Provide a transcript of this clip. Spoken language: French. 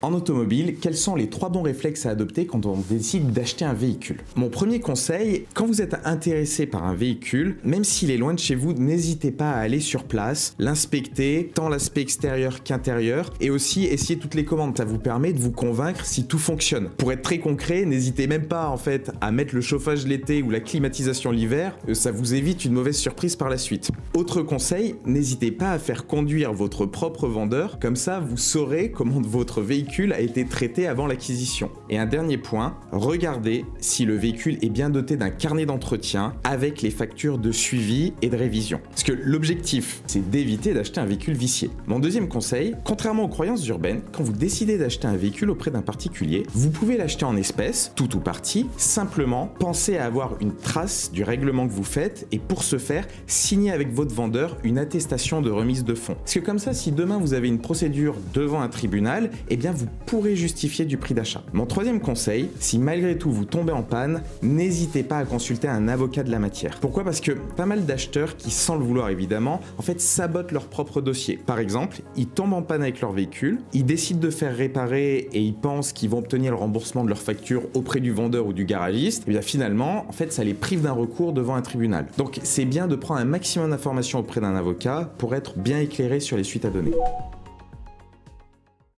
En automobile, quels sont les 3 bons réflexes à adopter quand on décide d'acheter un véhicule? Mon premier conseil, quand vous êtes intéressé par un véhicule, même s'il est loin de chez vous, n'hésitez pas à aller sur place, l'inspecter, tant l'aspect extérieur qu'intérieur, et aussi essayer toutes les commandes. Ça vous permet de vous convaincre si tout fonctionne. Pour être très concret, n'hésitez même pas à mettre le chauffage l'été ou la climatisation l'hiver, ça vous évite une mauvaise surprise par la suite. Autre conseil, n'hésitez pas à faire conduire votre propre vendeur, comme ça vous saurez comment votre véhicule a été traité avant l'acquisition. Et un dernier point, regardez si le véhicule est bien doté d'un carnet d'entretien avec les factures de suivi et de révision. Parce que l'objectif, c'est d'éviter d'acheter un véhicule vicié. Mon deuxième conseil, contrairement aux croyances urbaines, quand vous décidez d'acheter un véhicule auprès d'un particulier, vous pouvez l'acheter en espèces, tout ou partie, simplement pensez à avoir une trace du règlement que vous faites et pour ce faire, signez avec votre vendeur une attestation de remise de fonds. Parce que comme ça, si demain vous avez une procédure devant un tribunal, eh bien vous pourrez justifier du prix d'achat. Mon troisième conseil, si malgré tout vous tombez en panne, n'hésitez pas à consulter un avocat de la matière. Pourquoi? Parce que pas mal d'acheteurs qui, sans le vouloir évidemment, sabotent leur propre dossier. Par exemple, ils tombent en panne avec leur véhicule, ils décident de faire réparer et ils pensent qu'ils vont obtenir le remboursement de leur facture auprès du vendeur ou du garagiste. Et bien finalement, ça les prive d'un recours devant un tribunal. Donc c'est bien de prendre un maximum d'informations auprès d'un avocat pour être bien éclairé sur les suites à donner.